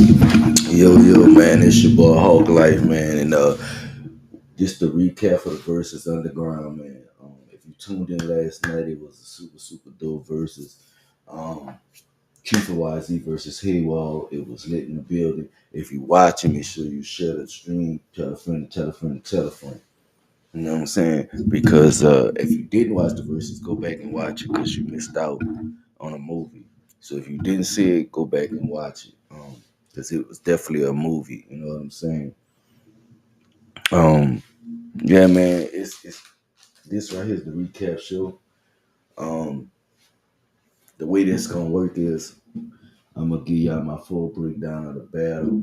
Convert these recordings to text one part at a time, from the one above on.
Yo, man, it's your boy Hawk Life, man, and just to recap for the verses underground, man. If you tuned in last night, it was a super dope versus Cheefa YZ versus Haiwal. It was lit in the building. If you watching, make sure you share the stream, tell a friend, tell a friend, tell a friend. You know what I'm saying? Because if you didn't watch the verses, go back and watch it because you missed out on a movie. So if you didn't see it, go back and watch it. Because it was definitely a movie. You know what I'm saying? Um, yeah, man, it's this right here is the recap show. Um, the way this gonna work is I'm gonna give y'all my full breakdown of the battle.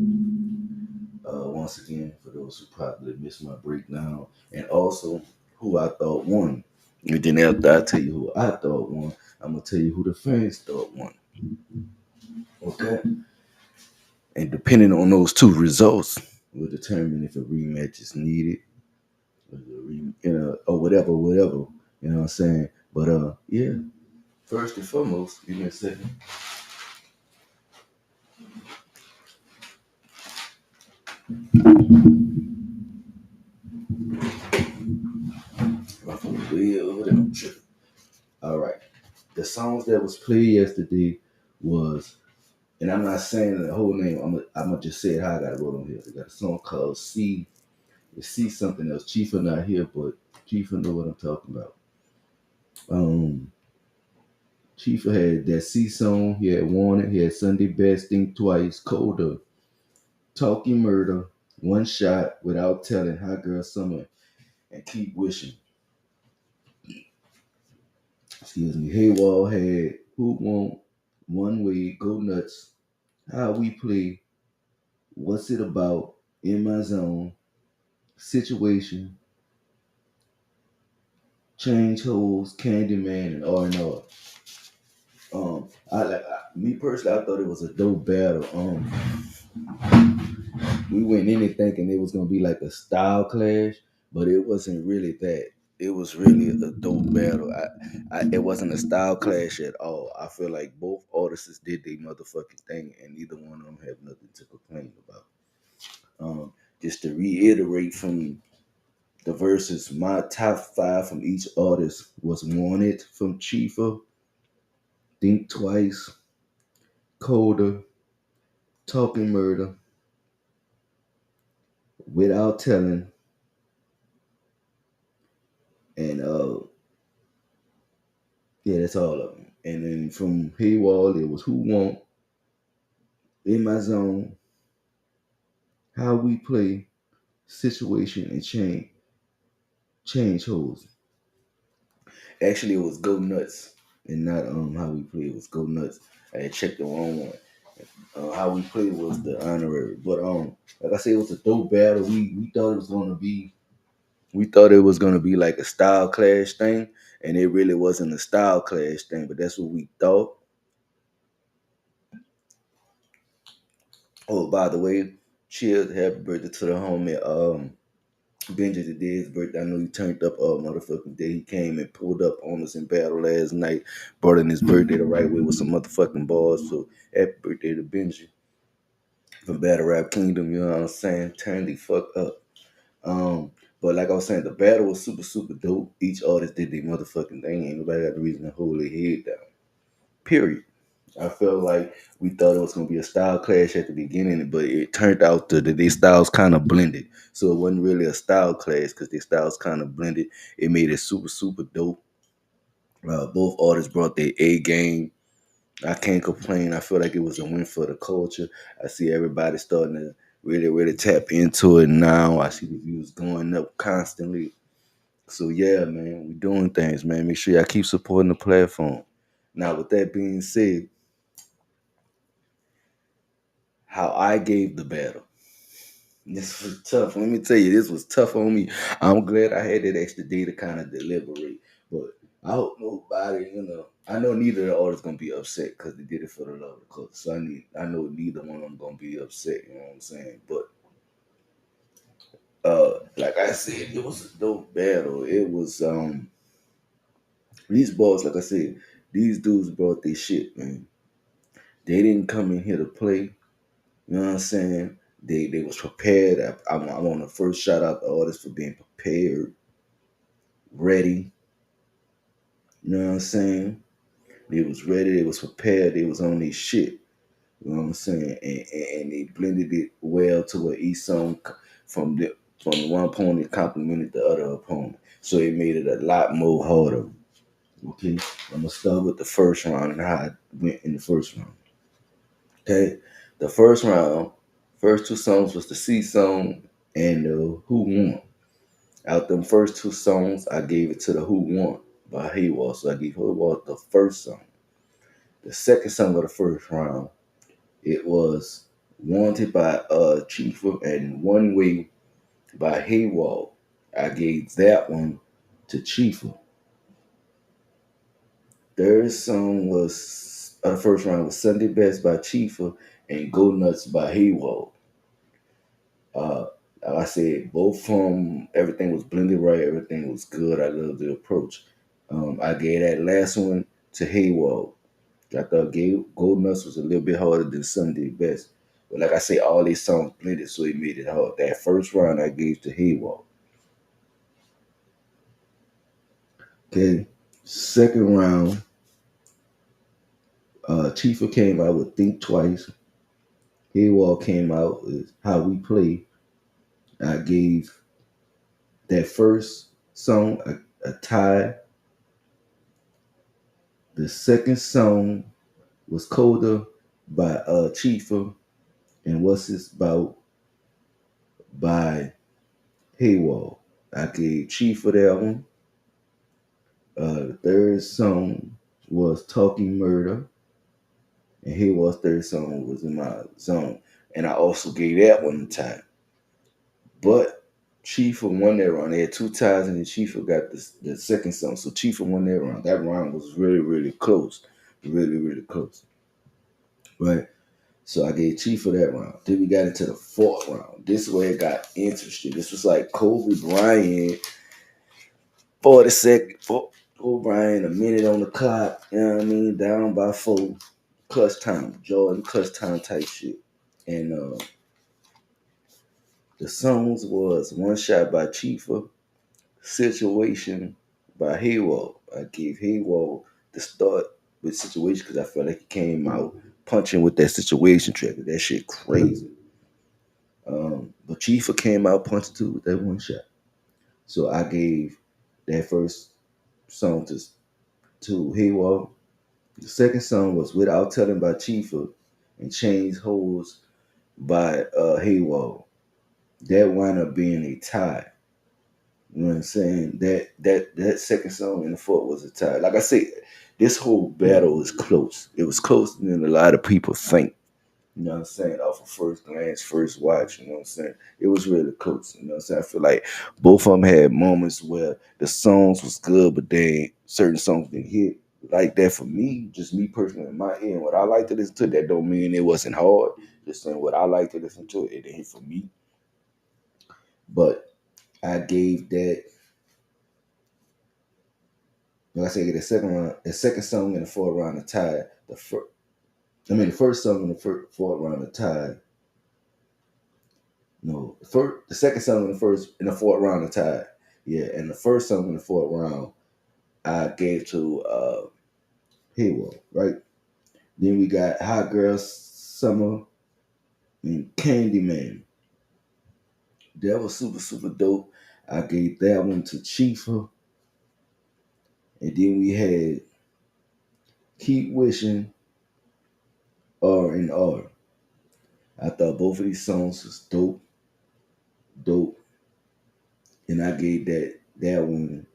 Once again, for those who probably missed my breakdown, and also who I thought won. And then after I tell you who I thought won, I'm gonna tell you who the fans thought won. Okay, and depending on those two results, will determine if a rematch is needed, or whatever. You know what I'm saying? But yeah. First and foremost, give me a second. My phone way over there. I'm tripping. All right. The songs that was played yesterday was, and I'm not saying the whole name. I'm gonna just say it how I got it wrote on here. They got a song called "See." It's "See" something else. Cheefa not here, but Cheefa know what I'm talking about. Um, Cheefa had that "See" song. He had "Wanted." He had "Sunday Best," "Think Twice," "Colder," "Talking Murder," "One Shot," "Without Telling," "Hot Girl Summer," and "Keep Wishing." Excuse me. Haywall had "Who Won't," "One Way," "Go Nuts," "How We Play," "What's It About," "In My Zone," "Situation," "Change Holes," "Candyman," and R&R. Me personally, I thought it was a dope battle. We went in it thinking it was gonna be like a style clash, but it wasn't really that. It was really a dope battle. It wasn't a style clash at all. I feel like both artists did their motherfucking thing, and neither one of them have nothing to complain about. Um, just to reiterate from the verses, my top five from each artist was "Wanted" from Cheefa, "Think Twice," "Colder," "Talking Murder," "Without Telling," and yeah, that's all of them. And then from Haywall, it was "Who Want," "In My Zone," "How We Play," "Situation," and Change Holes. Actually, it was "Go Nuts" and not "How We Play." It was "Go Nuts." I had checked the wrong one. "How We Play" was the honorary. But like I said, it was a dope battle. We thought it was gonna be like a style clash thing, and it really wasn't a style clash thing. But that's what we thought. Oh, by the way, cheers, happy birthday to the homie Benji today. His birthday. I know he turned up all motherfucking day. He came and pulled up on us in battle last night, brought in his birthday the right way with some motherfucking balls. So happy birthday to Benji from Battle Rap Kingdom. You know what I'm saying? Turn the fuck up. Um, but like I was saying, the battle was super dope. Each artist did their motherfucking thing. Ain't nobody got the reason to hold their head down. Period. I felt like we thought it was gonna be a style clash at the beginning, but it turned out that their styles kind of blended. So it wasn't really a style clash because their styles kind of blended. It made it super dope. Both artists brought their A game. I can't complain. I feel like it was a win for the culture. I see everybody starting to really tap into it now. I see the views going up constantly. So yeah, man, we doing things, man. Make sure y'all keep supporting the platform. Now, with that being said, how I gave the battle. This was tough. Let me tell you, this was tough on me. I'm glad I had that extra day to kind of deliberate. But I hope nobody, I know neither of the artists gonna be upset because they did it for the love of the culture. So I know neither one of them gonna be upset. You know what I'm saying? But like I said, it was a dope battle. It was these boys, like I said, these dudes brought their shit, man. They didn't come in here to play. You know what I'm saying? They was prepared. I want to first shout out the artists for being prepared, ready. You know what I'm saying? They was ready. They was prepared. They was on their shit. You know what I'm saying? And they blended it well to where each song from the from one opponent complimented the other opponent. So it made it a lot more harder. Okay, I'm gonna start with the first round and how I went in the first round. Okay, the first round, first two songs was the C song and the Who Won. Out them first two songs, I gave it to the Who Won by Haiwal. So I gave Haiwal the first song. The second song of the first round, it was Wanted by Cheefa and One Way by Haiwal. I gave that one to Cheefa. Third song was the first round was Sunday Best by Cheefa and Go Nuts by Haiwal. Uh, like I said, both from everything was blended right, everything was good. I love the approach. I gave that last one to Haiwal. I thought Gold Nuts was a little bit harder than Sunday Best. But like I say, all these songs blended, so it made it hard. That first round I gave to Haiwal. Okay. Second round, Cheefa came out with Think Twice. Haiwal came out with How We Play. I gave that first song a tie. The second song was Coda by Cheefa and What's This About by Haiwal. I gave Cheefa that one. The third song was Talking Murder, and Haiwal's third song was In My Zone. And I also gave that one a tie. But Cheefa won that round. They had two ties, and then Cheefa got the second song. So Cheefa won that round. That round was really, really close. Really, really close. Right? So I gave Cheefa that round. Then we got into the fourth round. This is where it got interesting. This was like Kobe Bryant, 40 second, Kobe Bryant, a minute on the clock, you know what I mean? Down by 4, clutch time, Jordan, clutch time type shit. And the songs was One Shot by Cheefa, Situation by Haiwal. I gave Haiwal the start with Situation because I felt like he came out punching with that Situation track. That shit crazy. But Cheefa came out punching too with that one shot. So I gave that first song to Haiwal. The second song was Without Telling by Cheefa and Chains Holes by Haiwal. That wound up being a tie. You know what I'm saying? That second song in the fourth was a tie. Like I said, this whole battle is close. It was closer than a lot of people think. You know what I'm saying? Off of first glance, first watch, you know what I'm saying? It was really close. You know what I'm saying? I feel like both of them had moments where the songs was good, but then certain songs didn't hit like that for me, just me personally in my end. What I like to listen to, that don't mean it wasn't hard. Just saying what I like to listen to, it didn't hit for me. But I gave that, like I said, the second song in the fourth round of tie. The first song in the fourth round of tie. No, the second song in the fourth round of tie. Yeah, and the first song in the fourth round I gave to Haiwal, right? Then we got Hot Girl Summer and Candyman. That was super, super dope. I gave that one to Cheefa. And then we had Keep Wishing R and R. I thought both of these songs was dope, dope. And I gave that one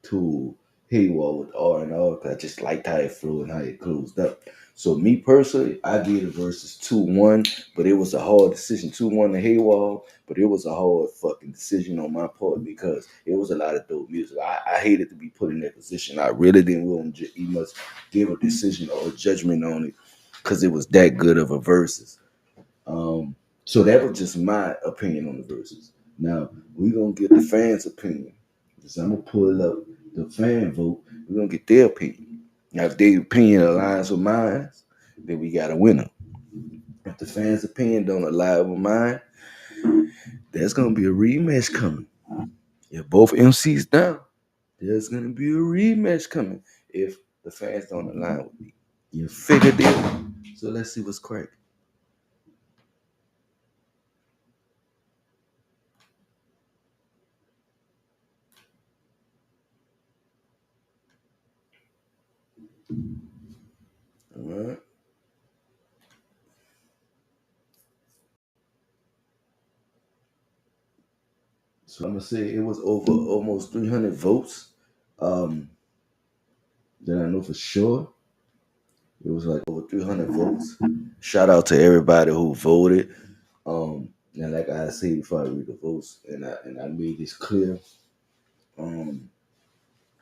to Haiwal with R and R because I just liked how it flowed and how it closed up. So me personally, I gave the verses 2-1, but it was a hard decision. 2-1 to Haiwal, but it was a hard fucking decision on my part because it was a lot of dope music. I hated to be put in that position. I really didn't want to must give a decision or a judgment on it because it was that good of a verses. So that was just my opinion on the verses. Now we're gonna get the fans' opinion. So I'm gonna pull up the fan vote. We're gonna get their opinion. Now if their opinion aligns with mine, then we got a winner. If the fans' opinion don't align with mine, there's gonna be a rematch coming. If both MCs down, there's gonna be a rematch coming. If the fans don't align with me, you figured it. So let's see what's crack. All right. So I'm gonna say it was over almost 300 votes. Um, that I know for sure. It was like over 300 votes. Shout out to everybody who voted. And like I said before I read the votes, and I made this clear um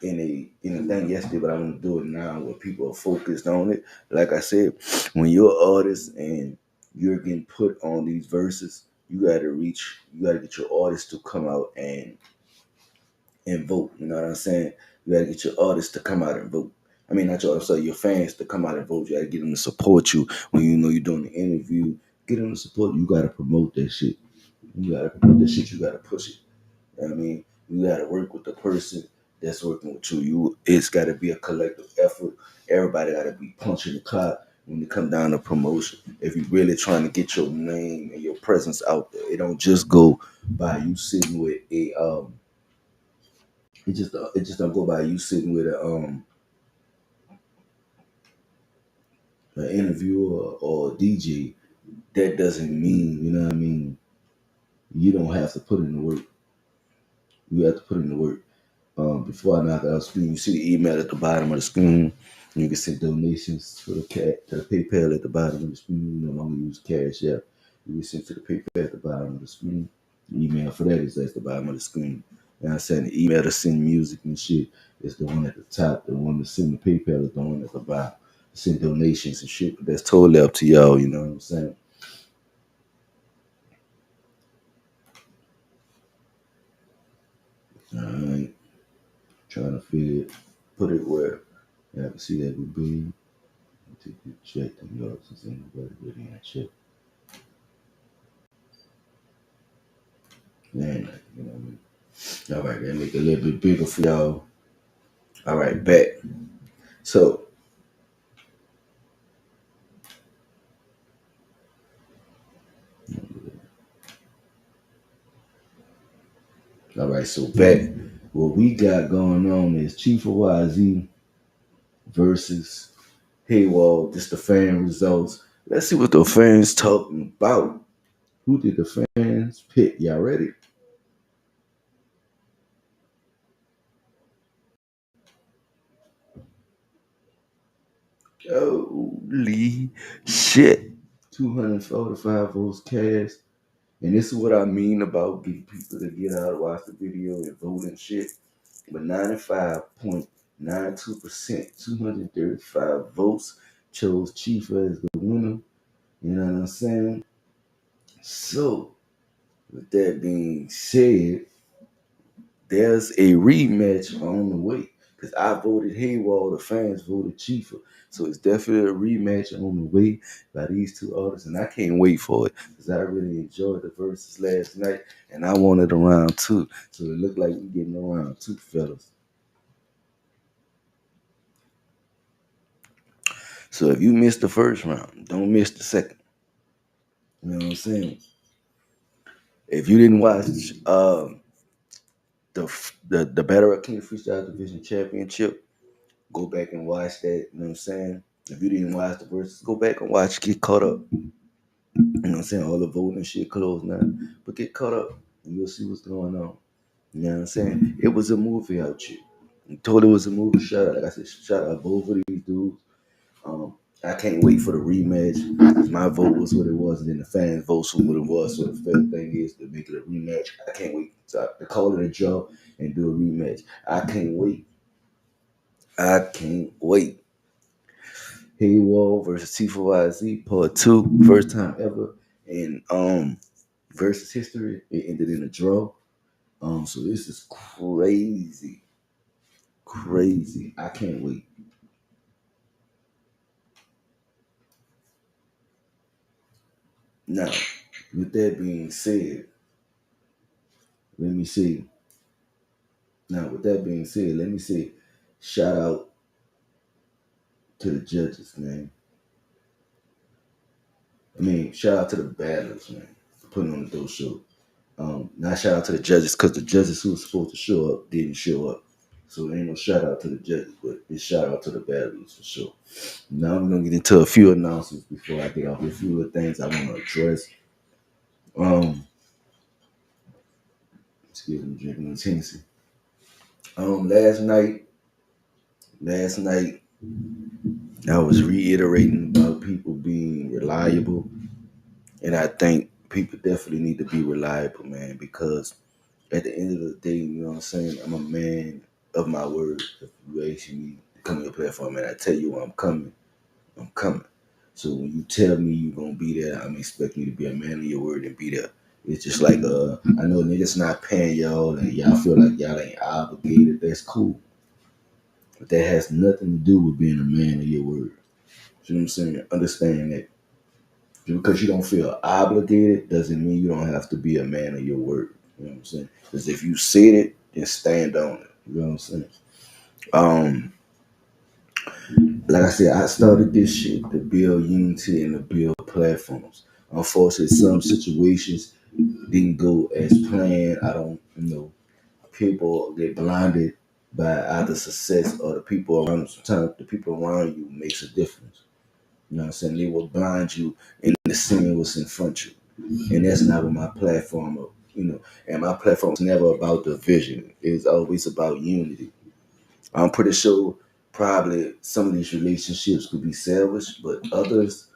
in a thing yesterday, but I want to do it now where people are focused on it. Like I said, when you're an artist and you're getting put on these verses, you gotta get your artists to come out and vote. You know what I'm saying? You gotta get your artists to come out and vote. I mean, not your artists, so your fans to come out and vote. You gotta get them to support you when you know you're doing the interview. Get them to support you. You gotta promote that shit. You gotta promote that shit. You gotta push it. You know what I mean? You gotta work with the person that's working with you. It's gotta be a collective effort. Everybody gotta be punching the clock when it come down to promotion. If you're really trying to get your name and your presence out there, it don't just go by you sitting with a it just don't go by you sitting with an interviewer or a DJ. That doesn't mean, you know what I mean, you don't have to put in the work. You have to put in the work. Before I knock out the screen, you see the email at the bottom of the screen. You can send donations to the PayPal at the bottom of the screen. You no longer use cash. Yeah, you can send to the PayPal at the bottom of the screen. The email for that is at the bottom of the screen. And I said the email to send music and shit is the one at the top. The one to send the PayPal is the one at the bottom. Send donations and shit, but that's totally up to y'all. You know what I'm saying? All right, trying to fit it, put it where I can see that would be. Take the check and go since anybody really in a check. Man, you know what I mean? All right, that make it a little bit bigger for y'all. All right, back. So, all right, so back. What we got going on is Cheefa YZ versus Haiwal. Just the fan results. Let's see what the fans talking about. Who did the fans pick? Y'all ready? Holy shit. 245 votes cast. And this is what I mean about getting people to get out, watch the video, and vote and shit. But 95.92%, 235 votes, chose Cheefa as the winner. You know what I'm saying? So, with that being said, there's a rematch on the way. Because I voted Haywall, the fans voted Cheefa. So it's definitely a rematch on the way by these two artists. And I can't wait for it. Because I really enjoyed the verses last night. And I wanted a round two. So it looked like we're getting around two, fellas. So if you missed the first round, don't miss the second. You know what I'm saying? If you didn't watch the Battle of King Freestyle Division Championship, go back and watch that. You know what I'm saying? If you didn't watch the verses, go back and watch. Get caught up. You know what I'm saying? All the voting shit closed now, but get caught up and you'll see what's going on. You know what I'm saying? It was a movie out here. I told it was a movie. Shout out, like I said, shout out both of these dudes. Um, I can't wait for the rematch. My vote was what it was, and then the fans' votes was what it was. So the fair thing is to make it a rematch. I can't wait to call it a draw and do a rematch. I can't wait. I can't wait. Haywall versus T4YZ Part 2, first time ever in versus history. It ended in a draw. So this is crazy. Crazy. I can't wait. Now, with that being said, let me see. Now, with that being said, let me say, shout out to the judges, man. I mean, shout out to the battlers, man, for putting on those shows. Not shout out to the judges because the judges who were supposed to show up didn't show up. So there ain't no shout out to the judges, but it's shout out to the battlers for sure. Now we're gonna get into a few announcements before I get off. A few of the things I want to address. Um, excuse me, drinking the Tennessee. Last night, I was reiterating about people being reliable, and I think people definitely need to be reliable, man, because at the end of the day, you know what I'm saying? I'm a man of my word. If you ask me to come to your platform and I tell you when I'm coming, I'm coming. So when you tell me you're gonna be there, I'm expecting you to be a man of your word and be there. It's just like I know niggas not paying y'all and y'all feel like y'all ain't obligated. That's cool. But that has nothing to do with being a man of your word. You know what I'm saying? Understand that just because you don't feel obligated doesn't mean you don't have to be a man of your word. You know what I'm saying? Because if you said it, then stand on it. You know what I'm saying? Um, like I said, I started this shit to build unity and to build platforms. Unfortunately, some situations didn't go as planned. I don't, people get blinded by either success or the people around them. Sometimes the people around you makes a difference. You know what I'm saying? They will blind you and the seeing what's in front of you. And that's not what my platform of, and my platform is never about division. It's always about unity. I'm pretty sure probably some of these relationships could be salvaged, but others,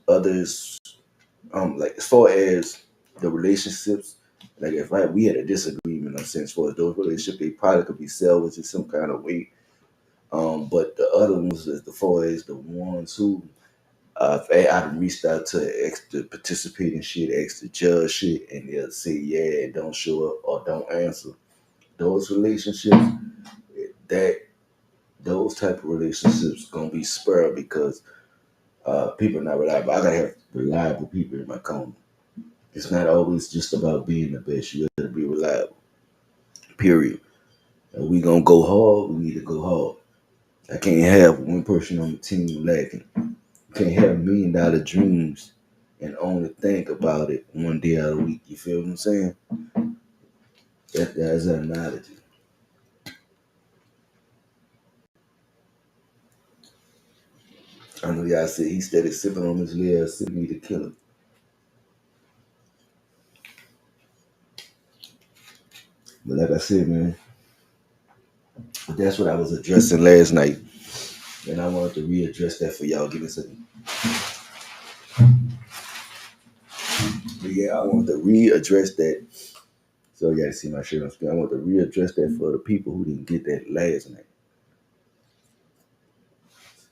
like as far as the relationships, like if we had a disagreement, I'm saying as far as those relationships, they probably could be salvaged in some kind of way. But the other ones, as far as the ones who I've reached out to extra participating shit, extra judge shit, and they'll say yeah, and don't show up or don't answer. Those relationships, that those type of relationships gonna be spurred because people are not reliable. I gotta have reliable people in my corner. It's not always just about being the best. You gotta be reliable. Period. And we gonna go hard. We need to go hard. I can't have one person on the team lacking. You can't have $1 million dreams and only think about it one day out of the week. You feel what I'm saying? That's an analogy. I know y'all said he steady sipping on his little sip, need to kill him. But like I said, man, that's what I was addressing last night. And I wanted to readdress that for y'all. Give me a second. But yeah, I wanted to readdress that. So you gotta see my shirt on screen. I want to readdress that for the people who didn't get that last night.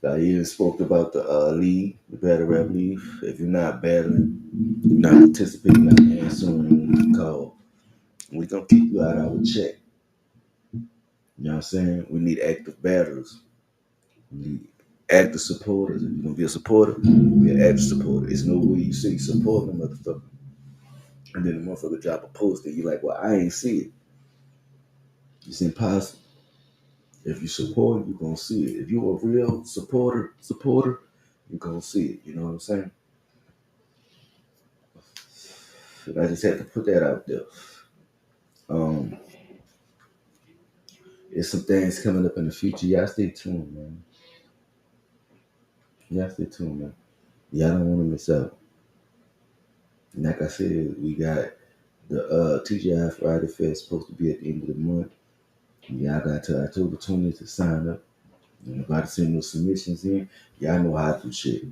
I even spoke about the league, the battle rap league. If you're not battling, you're not participating, not answering when we call, we gonna kick you out our check. You know what I'm saying? We need active battlers. We need active supporters. If you're gonna be a supporter, be an active supporter. It's no way you say you support them motherfucker. And then the motherfucker drop a post and you're like, well, I ain't see it. It's impossible. If you support it, you're gonna see it. If you're a real supporter, you're gonna see it. You know what I'm saying? And I just had to put that out there. Um, there's some things coming up in the future. Y'all stay tuned, man. Y'all stay tuned, man. Y'all don't want to miss out. And like I said, we got the TGI Friday Fest supposed to be at the end of the month. Y'all got to October 20th to sign up. And about to send those submissions in. Y'all know how to shit.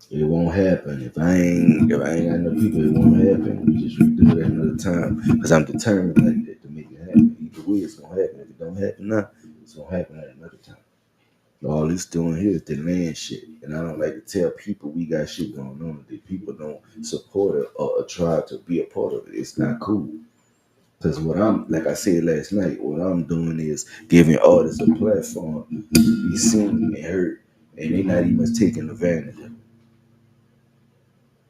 It won't happen. If I ain't got enough people, it won't happen. We just redo it another time. Because I'm determined like that to make it happen. Either way, it's gonna happen. If it don't happen now, it's gonna happen at another time. All it's doing here is delaying shit. And I don't like to tell people we got shit going on. That people don't support it or try to be a part of it. It's not cool. Because like I said last night, what I'm doing is giving artists a platform to be seen and heard. And they're not even taking advantage of it.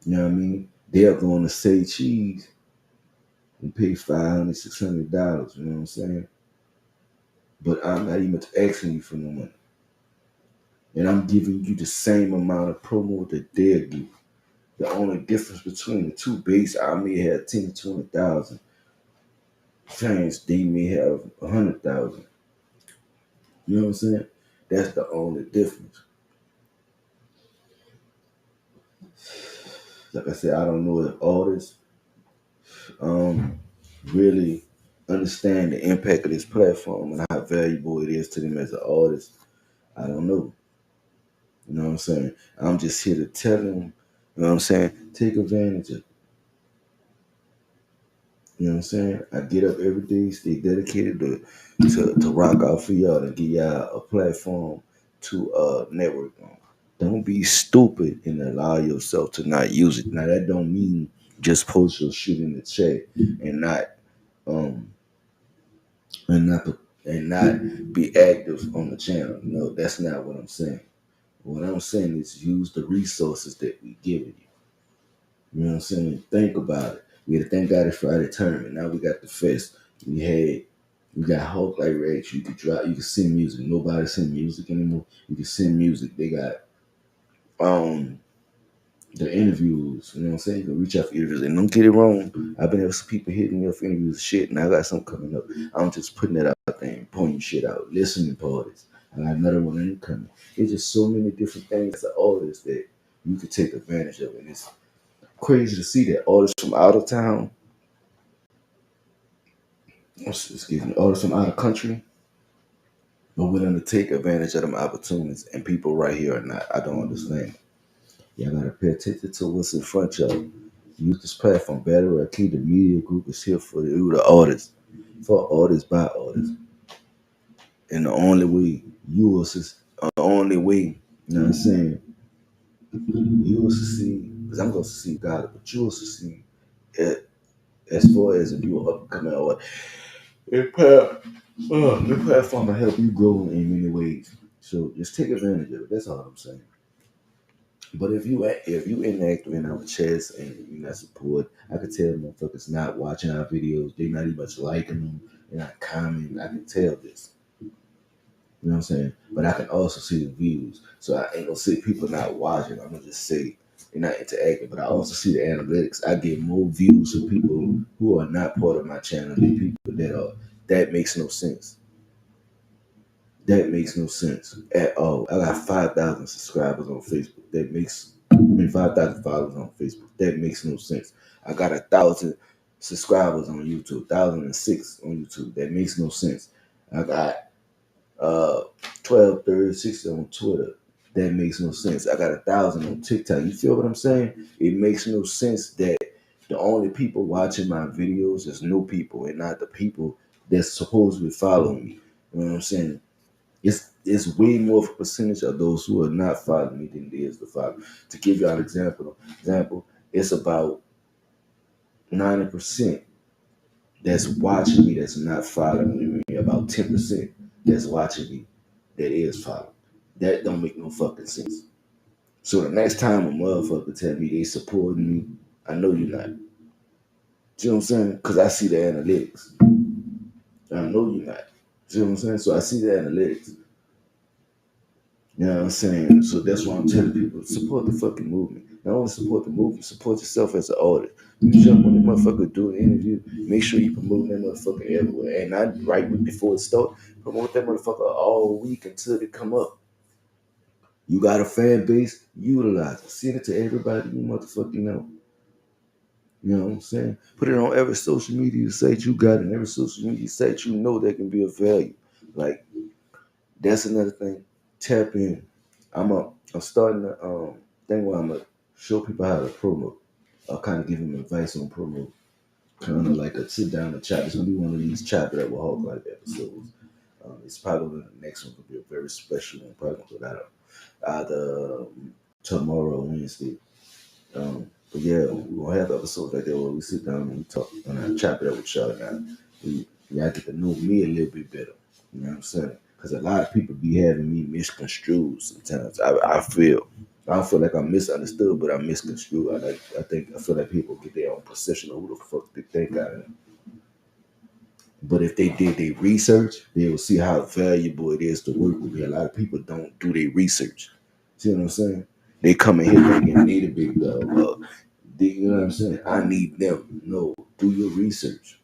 You know what I mean? They're going to say cheese and pay $500, $600. You know what I'm saying? But I'm not even asking you for no money. And I'm giving you the same amount of promo that they're giving. The only difference between the two base, I may have 10 to 20,000 fans. They may have 100,000. You know what I'm saying? That's the only difference. Like I said, I don't know if artists um, really understand the impact of this platform and how valuable it is to them as an artist. I don't know. You know what I'm saying? I'm just here to tell them, you know what I'm saying? Take advantage of it. You know what I'm saying? I get up every day, stay dedicated to rock out for y'all and give y'all a platform to network on. Don't be stupid and allow yourself to not use it. Now that don't mean just post your shit in the chat and not um and not and not be active on the channel. No, that's not what I'm saying. What I'm saying is use the resources that we giving you. You know what I'm saying? Think about it. We had a Thank God It's Friday tournament. Now we got the fest. We got Hulk like Rex. You can send music. Nobody send music anymore. You can send music. They got um the interviews, you know what I'm saying? You can reach out for interviews. And don't get it wrong. I've been having some people hitting me up for interviews and shit, and I got something coming up. I'm just putting that out there and pointing shit out. Listening parties. I got another one in coming. It's just so many different things as an artist that you could take advantage of. And it's crazy to see that artists from out of town, excuse me, artists from out of country are willing to take advantage of them opportunities, and people right here are not. I don't understand. Y'all gotta pay attention to what's in front of y'all. Use this platform better. I keep the media group is here for you, the artists, for artists by artists. And the only way you will the only way, you know what I'm saying, you will succeed, because I'm gonna succeed God, but you will succeed at, as far as if you're up and coming artist. The platform will help you grow in many ways. So just take advantage of it. That's all I'm saying. But if you inactive in our chats and you not support, I could tell motherfuckers not watching our videos. They not even much liking them. They're not commenting. I can tell this. You know what I'm saying? But I can also see the views. So I ain't gonna say people not watching. I'm gonna just say they're not interacting. But I also see the analytics. I get more views from people who are not part of my channel than people that are. That makes no sense. That makes no sense at all. I got 5,000 subscribers on Facebook. 5,000 followers on Facebook. That makes no sense. I got 1,000 subscribers on YouTube, 1,006 on YouTube. That makes no sense. I got uh 12, 30, 60 on Twitter. That makes no sense. I got 1,000 on TikTok. You feel what I'm saying? It makes no sense that the only people watching my videos is new people and not the people that's supposedly following me. You know what I'm saying? It's way more of a percentage of those who are not following me than it is to follow. To give you an example, it's about 90% that's watching me that's not following me. About 10% that's watching me that is following. That don't make no fucking sense. So the next time a motherfucker tell me they supporting me, I know you're not. See what I'm saying? Because I see the analytics. I know you're not. See what I'm saying? So I see the analytics. You know what I'm saying? So that's why I'm telling people, support the fucking movement. Not only support the movement, support yourself as an artist. You jump on the motherfucker, do an interview, make sure you promote that motherfucker everywhere. And not right before it starts, promote that motherfucker all week until they come up. You got a fan base, utilize it. Send it to everybody you motherfucking know. You know what I'm saying? Put it on every social media site you got, and every social media site you know that can be of value. Like, that's another thing. Tap in. I'm starting to thing where I'm gonna show people how to promote. I'll kind of give them advice on promote. Kind of like a sit down and chat. It's gonna be one of these chat that will Hulk like episodes. It's probably the next one gonna be a very special one. Probably gonna put out either tomorrow or Wednesday. But yeah, we're gonna have episodes like that where we sit down and we talk and I chop it up with y'all now. Y'all get to know me a little bit better. You know what I'm saying? Because a lot of people be having me misconstrued sometimes. I feel. I don't feel like I'm misunderstood, but I'm misconstrued. I feel like people get their own perception of who the fuck they think I am. But if they did their research, they will see how valuable it is to work with me. A lot of people don't do their research. See what I'm saying? They come in here thinking they the big dog. You know what I'm saying? I need them. No, do your research.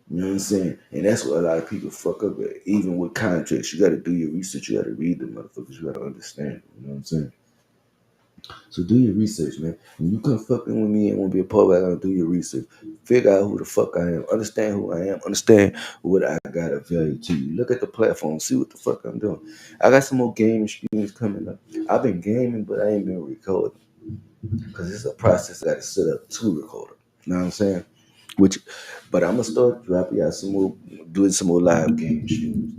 You know what I'm saying? And that's what a lot of people fuck up at. Even with contracts, you got to do your research. You got to read them, motherfuckers. You got to understand. You know what I'm saying? So do your research, man. When you come fucking with me and want to be a part of it, I gotta do your research. Figure out who the fuck I am. Understand who I am. Understand what I got of value to you. Look at the platform. See what the fuck I'm doing. I got some more gaming streams coming up. I've been gaming, but I ain't been recording. Because it's a process I got to set up to record it. You know what I'm saying? Which, but I'm gonna start dropping out some more, doing some more live game streams.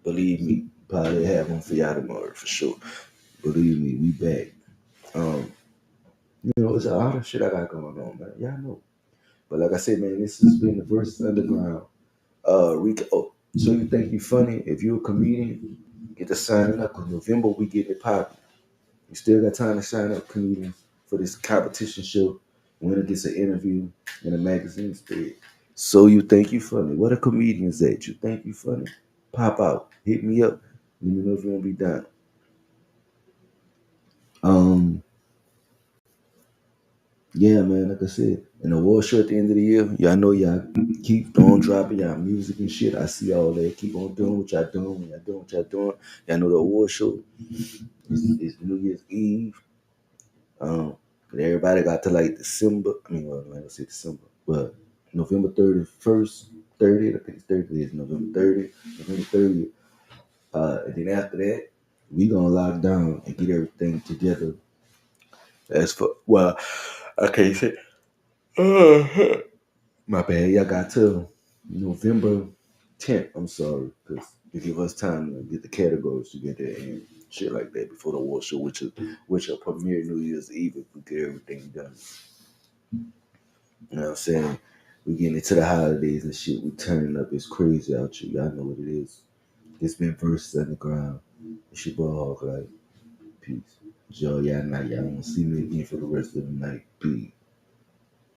Believe me, probably have one for y'all tomorrow for sure. Believe me, we back. Um, it's a lot of shit I got going on, man. Y'all know. But like I said, man, this has been the Versus Underground. So you think you funny? If you're a comedian, get to signing up because November we get it popping. You still got time to sign up, comedian, for this competition show. Winner gets an interview in a magazine spread. So you think you funny? What are comedians at? You think you funny? Pop out. Hit me up. Let me know if you want to be down. Um, Yeah, man, like I said, an award show at the end of the year, y'all know y'all keep on dropping y'all music and shit. I see all that. Keep on doing what y'all doing. When y'all doing what y'all doing. Y'all know the award show is New Year's Eve. But everybody got to like December. I mean, well, I don't say December, but November 31st, 30th, I think it's 30th, is November 30th, November 30th. And then after that, we gonna lock down and get everything together. As for, well, I can't say. My bad. Y'all got till November 10th. I'm sorry, because to give us time to get the categories together and shit like that before the award show, which will premiere New Year's Eve if we get everything done. You know what I'm saying? We getting into the holidays and shit. We turning up. It's crazy out here. Y'all know what it is. It's been Versus Underground. It's your boy Hawk Light. Peace. Enjoy y'all night. Y'all won't see me again for the rest of the night. Peace.